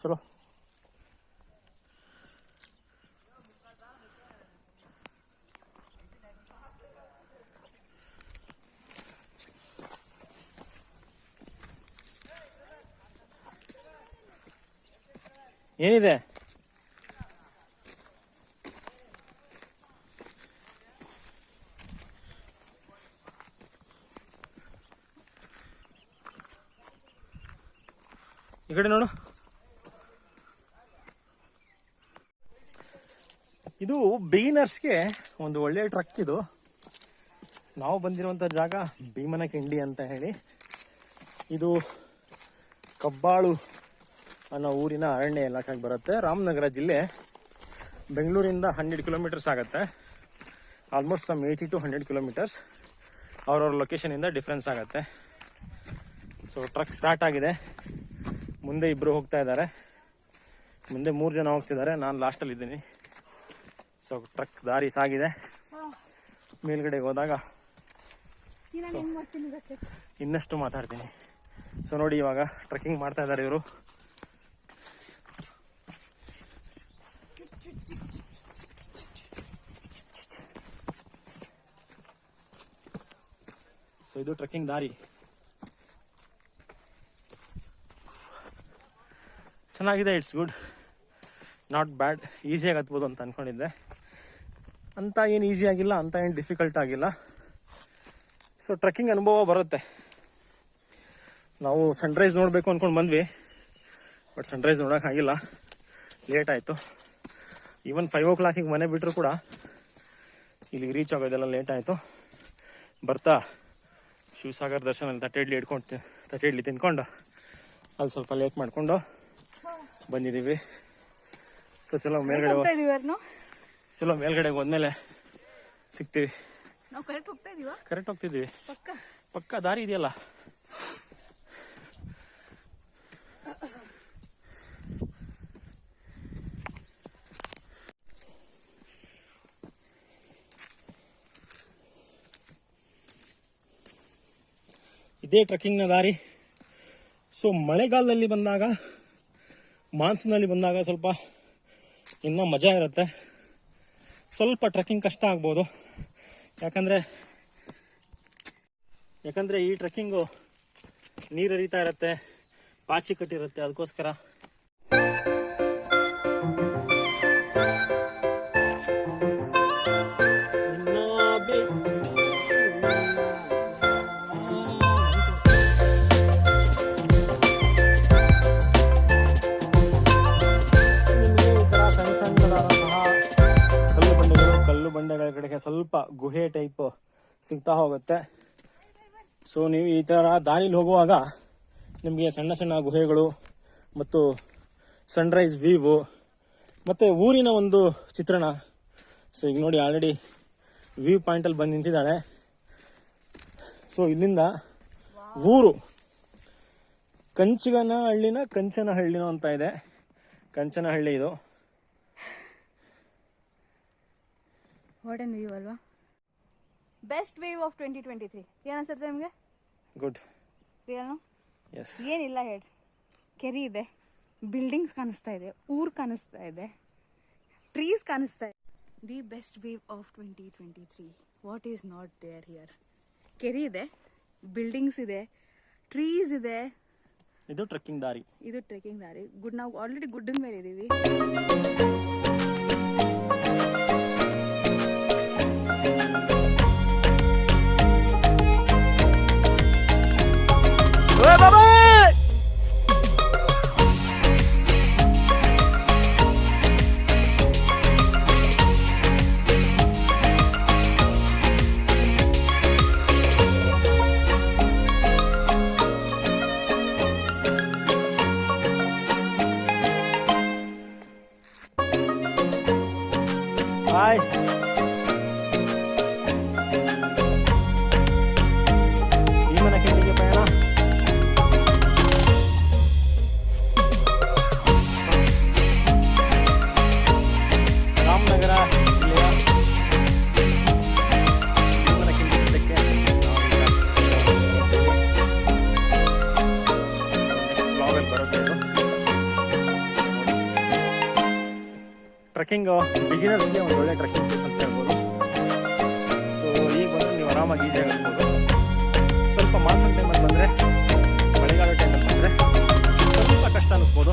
ಚಲೋ. ಏನಿದೆ? ಈ ಕಡೆ ನೋಡು. ಇದು ಬಿಗಿನರ್ಸ್ಗೆ ಒಂದು ಒಳ್ಳೆ ಟ್ರಕ್. ಇದು ನಾವು ಬಂದಿರುವಂಥ ಜಾಗ ಭೀಮನಕೆಂಡಿ ಅಂತ ಹೇಳಿ. ಇದು ಕಬ್ಬಾಳು ಅನ್ನೋ ಊರಿನ ಅರಣ್ಯ ಇಲಾಖೆಗೆ ಬರುತ್ತೆ. ರಾಮನಗರ ಜಿಲ್ಲೆ. ಬೆಂಗಳೂರಿಂದ 100 ಕಿಲೋಮೀಟರ್ಸ್ ಆಗುತ್ತೆ. ಆಲ್ಮೋಸ್ಟ್ ಸಮ್ 80 to 100 ಕಿಲೋಮೀಟರ್ಸ್ ಅವ್ರವ್ರ ಲೊಕೇಶನಿಂದ ಡಿಫ್ರೆನ್ಸ್ ಆಗುತ್ತೆ. ಸೊ ಟ್ರಕ್ ಸ್ಟಾರ್ಟ್ ಆಗಿದೆ. ಮುಂದೆ ಇಬ್ಬರು ಹೋಗ್ತಾ ಇದ್ದಾರೆ, ಮುಂದೆ 3 ಜನ ಹೋಗ್ತಿದ್ದಾರೆ, ನಾನು ಲಾಸ್ಟಲ್ಲಿ ಇದ್ದೀನಿ. ಸೊ ಟ್ರಕ್ ದಾರಿ ಸಾಗಿದೆ. ಮೇಲ್ಗಡೆಗೆ ಹೋದಾಗ ಇನ್ನಷ್ಟು ಮಾತಾಡ್ತೀನಿ. ಸೊ ನೋಡಿ, ಇವಾಗ ಟ್ರೆಕ್ಕಿಂಗ್ ಮಾಡ್ತಾ ಇದ್ದಾರೆ ಇವರು. ಸೊ ಇದು ಟ್ರೆಕ್ಕಿಂಗ್ ದಾರಿ. ಚೆನ್ನಾಗಿದೆ, ಇಟ್ಸ್ ಗುಡ್, ನಾಟ್ ಬ್ಯಾಡ್. ಈಸಿಯಾಗಿ ಹತ್ಬೋದು ಅಂತ ಅಂದ್ಕೊಂಡಿದ್ದೆ. ಅಂತ ಏನು ಈಸಿ ಆಗಿಲ್ಲ, ಅಂತ ಏನು ಡಿಫಿಕಲ್ಟ್ ಆಗಿಲ್ಲ. ಸೊ ಟ್ರೆಕ್ಕಿಂಗ್ ಅನುಭವ ಬರುತ್ತೆ. ನಾವು ಸನ್ರೈಸ್ ನೋಡಬೇಕು ಅಂದ್ಕೊಂಡು ಬಂದ್ವಿ, ಬಟ್ ಸನ್ರೈಸ್ ನೋಡೋಕ್ಕಾಗಿಲ್ಲ, ಲೇಟ್ ಆಯಿತು. ಈವನ್ 5 o'clock ಮನೆ ಬಿಟ್ಟರು ಕೂಡ ಇಲ್ಲಿಗೆ ರೀಚ್ ಆಗೋದೆಲ್ಲ ಲೇಟ್ ಆಯಿತು. ಬರ್ತಾ ಶಿವಸಾಗರ್ ದರ್ಶನ ತಟ್ಟೆ ಇಡ್ಲಿ ತಿನ್ಕೊಂಡು ಅಲ್ಲಿ ಸ್ವಲ್ಪ ಲೇಟ್ ಮಾಡಿಕೊಂಡು ಬಂದಿದ್ದೀವಿ. ಸೊ ಚಲೋ ಮೇಲ್ಗಡೆಗೆ ಹೋದ್ಮೇಲೆ ಸಿಗ್ತೀವಿ. ಕರೆಕ್ಟ್ ಹೋಗ್ತಿದ್ದೀವಿ, ಪಕ್ಕ ದಾರಿ ಇದೆಯಲ್ಲ. ಇದೇ ಟ್ರೆಕ್ಕಿಂಗ್ನ ದಾರಿ. ಸೊ ಮಳೆಗಾಲದಲ್ಲಿ ಬಂದಾಗ, ಮಾನ್ಸೂನಲ್ಲಿ ಬಂದಾಗ ಸ್ವಲ್ಪ ಇನ್ನೂ ಮಜಾ ಇರುತ್ತೆ. ಸ್ವಲ್ಪ ಟ್ರೆಕ್ಕಿಂಗ್ ಕಷ್ಟ ಆಗ್ಬೋದು, ಯಾಕಂದರೆ ಈ ಟ್ರೆಕ್ಕಿಂಗು ನೀರು ಹರಿತಾ ಇರುತ್ತೆ, ಪಾಚಿ ಕಟ್ಟಿರುತ್ತೆ. ಅದಕ್ಕೋಸ್ಕರ ಬಂಡೆಗಳ ಕಡೆಗೆ ಸ್ವಲ್ಪ ಗುಹೆ ಟೈಪ್ ಸಿಗ್ತಾ ಹೋಗುತ್ತೆ. ಸೊ ನೀವು ಈ ಥರ ದಾರಿಲಿ ಹೋಗುವಾಗ ನಿಮಗೆ ಸಣ್ಣ ಸಣ್ಣ ಗುಹೆಗಳು ಮತ್ತು ಸನ್ರೈಸ್ ವ್ಯೂ ಮತ್ತು ಊರಿನ ಒಂದು ಚಿತ್ರಣ. ಸೊ ಈಗ ನೋಡಿ, ಆಲ್ರೆಡಿ ವ್ಯೂ ಪಾಯಿಂಟಲ್ಲಿ ಬಂದು ನಿಂತಿದ್ದಾಳೆ. ಸೊ ಇಲ್ಲಿಂದ ಊರು ಕಂಚನಹಳ್ಳಿನೋ ಅಂತ ಇದೆ. ಕಂಚನಹಳ್ಳಿ ಇದು. ವಾಟ್ ಆನ್ ವ್ಯೂ ಅಲ್ವಾ? Best view of 2023. ಏನು ಅನ್ಸುತ್ತೆ ನಿಮಗೆ? ಗುಡ್. ರಿಯಲ್ನೋ? ಎಸ್. ಏನಿಲ್ಲ ಹೇಳಿ, ಕೆರೆ ಇದೆ, ಬಿಲ್ಡಿಂಗ್ಸ್ ಕಾಣಿಸ್ತಾ ಇದೆ, ಊರು ಕಾಣಿಸ್ತಾ ಇದೆ, ಟ್ರೀಸ್ ಕಾಣಿಸ್ತಾ ಇದೆ. The best view of 2023. What is not there here? ಕೆರೆ ಇದೆ, ಬಿಲ್ಡಿಂಗ್ಸ್ ಇದೆ, ಟ್ರೀಸ್ ಇದೆ. ಇದು ಟ್ರೆಕ್ಕಿಂಗ್ ದಾರಿ. ಗುಡ್. ನಾವು ಆಲ್ರೆಡಿ ಗುಡ್ಡದ ಮೇಲೆ ಇದ್ದೀವಿ. ಬಾಯ್. ಭೀಮನ ಕೆಂಡಿಗೆ ಪಯಣ. ರಾಮನಗರ ಜಿಲ್ಲೆಯ ಭೀಮನ ಕೆಂಡಿ ಬೆಟ್ಟಕ್ಕೆ ಬ್ಲಾಗಲ್ಲಿ ಬರುತ್ತೆ ಇದು. ಟ್ರೆಕ್ಕಿಂಗ್ ಬಿಗಿನರ್ಸ್ಗೆ ಒಂದು ಒಳ್ಳೆ ಟ್ರೆಕ್ಕಿಂಗ್ ಪ್ಲೇಸ್ ಅಂತ ಹೇಳ್ಬೋದು. ಸೊ ಈಗ ಬಂದರೆ ನೀವು ಆರಾಮಾಗಿ ಈಸಿಯಾಗಿ ಆಗ್ಬೋದು. ಸ್ವಲ್ಪ ಮಾನ್ಸೂನ್ ಟೈಮಲ್ಲಿ ಬಂದರೆ, ಮಳೆಗಾಲ ಟೈಮಲ್ಲಿ ಬಂದರೆ ಸ್ವಲ್ಪ ಕಷ್ಟ ಅನ್ನಿಸ್ಬೋದು.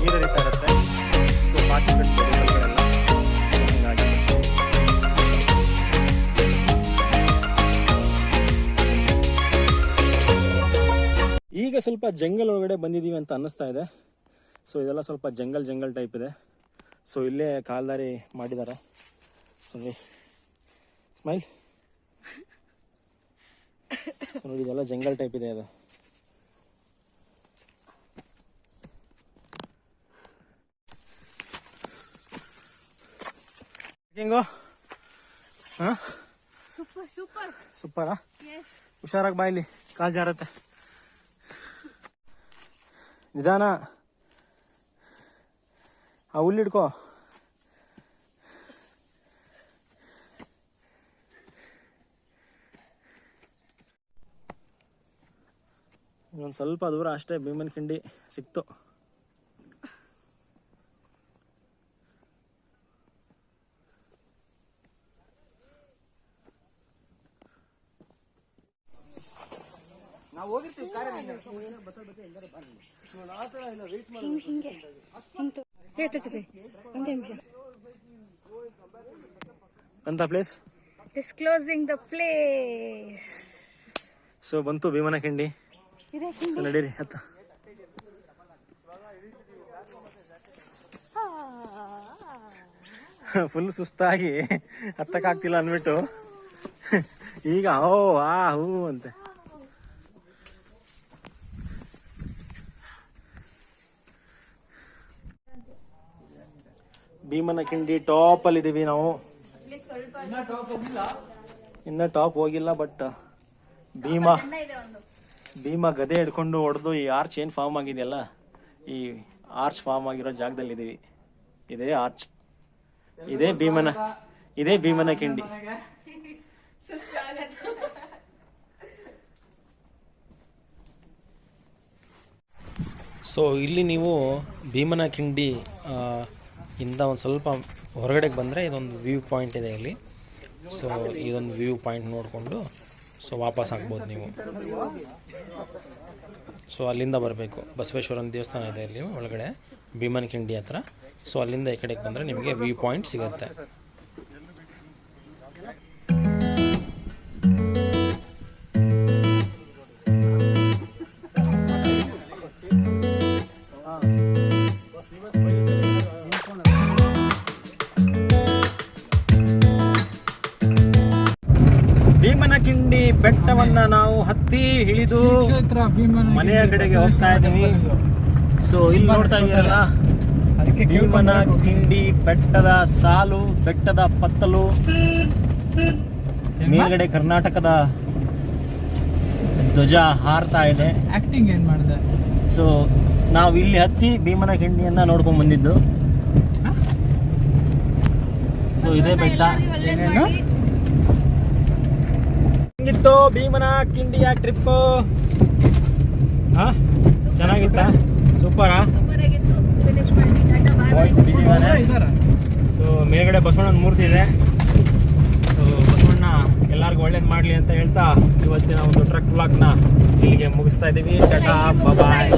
ನೀರು ಹರಿತಾ ಇರುತ್ತೆ, ಸೊ ಪಾಚಿ ಕಟ್ಬೋದು ಕಲ್ಗಳೆಲ್ಲ. ಹೀಗಾಗಿ ಈಗ ಸ್ವಲ್ಪ ಜಂಗಲ್ ಒಳಗಡೆ ಬಂದಿದ್ದೀವಿ ಅಂತ ಅನ್ನಿಸ್ತಾ ಇದೆ. ಸೊ ಇದೆಲ್ಲ ಸ್ವಲ್ಪ ಜಂಗಲ್ ಟೈಪ್ ಇದೆ. ಸೊ ಇಲ್ಲೇ ಕಾಲ್ದಾರಿ ಮಾಡಿದ್ದಾರೆ. ಸ್ಮೈಲ್ ನೋಡಿ, ಇದೆಲ್ಲ ಜಂಗಲ್ ಟೈಪ್ ಇದೆ. ಅದು ಹೆಂಗೋ? ಹಾಂ, ಸೂಪರಾ? ಹುಷಾರಾಗಿ ಬಾಯಿಲಿ, ಕಾಲು ಜಾರತ್ತೆ. ನಿಧಾನ, ಆ ಹುಲ್ಲಿಡ್ಕೋ. ಇನ್ನೊಂದು ಸ್ವಲ್ಪ ದೂರ ಅಷ್ಟೇ ಭೀಮನಖಿಂಡಿ ಸಿಕ್ತು. ಅಂತ place disclosing the place. So ಬಂತು ಭೀಮನಖಿಂಡಿ. ಸೊ ನಡೀರಿ ಹತ್ತ. ಫುಲ್ ಸುಸ್ತಾಗಿ ಹತ್ತಕ್ಕಾಗ್ತಿಲ್ಲ ಅಂದ್ಬಿಟ್ಟು ಈಗ ಓ ಆ ಹೂ ಅಂತೆ. ಭೀಮನಖಿಂಡಿ ಟಾಪ್ ಅಲ್ಲಿ ಇದೀವಿ ನಾವು. ಇನ್ನ ಟಾಪ್ ಹೋಗಿಲ್ಲ, ಬಟ್ ಭೀಮ ಗದೆ ಹಿಡ್ಕೊಂಡು ಹೊಡೆದು ಈ ಆರ್ಚ್ ಏನ್ ಫಾರ್ಮ್ ಆಗಿದೆಯಲ್ಲ, ಈ ಆರ್ಚ್ ಫಾರ್ಮ್ ಆಗಿರೋ ಜಾಗದಲ್ಲಿ ಇದೀವಿ. ಇದೇ ಆರ್ಚ್, ಇದೇ ಭೀಮನಖಿಂಡಿ. ಸೊ ಇಲ್ಲಿ ನೀವು ಭೀಮನಖಿಂಡಿ ಇಂದ ಒಂದು ಸ್ವಲ್ಪ ಹೊರಗಡೆಗೆ ಬಂದರೆ ಇದೊಂದು ವ್ಯೂ ಪಾಯಿಂಟ್ ಇದೆ ಇಲ್ಲಿ. ಸೊ ಇದೊಂದು ವ್ಯೂ ಪಾಯಿಂಟ್ ನೋಡಿಕೊಂಡು ಸೊ ವಾಪಸ್ ಆಗ್ಬೋದು ನೀವು. ಸೊ ಅಲ್ಲಿಂದ ಬರಬೇಕು. ಬಸವೇಶ್ವರನ ದೇವಸ್ಥಾನ ಇದೆ ಇಲ್ಲಿ ಒಳಗಡೆ ಭೀಮನಖಿಂಡಿ ಹತ್ರ. ಸೊ ಅಲ್ಲಿಂದ ಈ ಕಡೆಗೆ ಬಂದರೆ ನಿಮಗೆ ವ್ಯೂ ಪಾಯಿಂಟ್ ಸಿಗುತ್ತೆ. ಭೀಮನಖಿಂಡಿ ಬೆಟ್ಟವನ್ನ ನಾವು ಹತ್ತಿ ಇಳಿದು ಕ್ಷೇತ್ರ ಭೀಮನಖಿಂಡಿ ಮನೆಯ ಕಡೆಗೆ ಹೋಗ್ತಾ ಇದ್ದೀವಿ. ಸೊ ಇಲ್ಲಿ ನೋಡ್ತಾ ಇದ್ದೀರಲ್ಲ, ಭೀಮನಖಿಂಡಿ ಬೆಟ್ಟದ ಸಾಲು, ಬೆಟ್ಟದ ಪತ್ತಲು, ಮೇಲ್ಗಡೆ ಕರ್ನಾಟಕದ ಧ್ವಜ ಹಾರ್ತಾ ಇದೆ. ಆಕ್ಟಿಂಗ್ ಏನ್ ಮಾಡಿದೆ? ಸೊ ನಾವು ಇಲ್ಲಿ ಹತ್ತಿ ಭೀಮನಖಿಂಡಿಯನ್ನ ನೋಡ್ಕೊಂಡ್ ಬಂದಿದ್ದು. ಸೊ ಇದೇ ಬೆಟ್ಟ. ಹೆಂಗಿತ್ತು ಭೀಮನಖಿಂಡಿಯ ಟ್ರಿಪ್? ಚೆನ್ನಾಗಿತ್ತ? ಸೂಪರಾ? ಸೊ ಮೇಲ್ಗಡೆ ಬಸವಣ್ಣನ ಮೂರ್ತಿ ಇದೆ. ಸೊ ಬಸವಣ್ಣ ಎಲ್ಲರಿಗೂ ಒಳ್ಳೇದು ಮಾಡಲಿ ಅಂತ ಹೇಳ್ತಾ ಇವತ್ತಿನ ಒಂದು ಟ್ರಕ್ ವ್ಲಾಗ್ನ ಇಲ್ಲಿಗೆ ಮುಗಿಸ್ತಾ ಇದ್ದೀವಿ. ಟಾಟಾ ಬಾಯ್.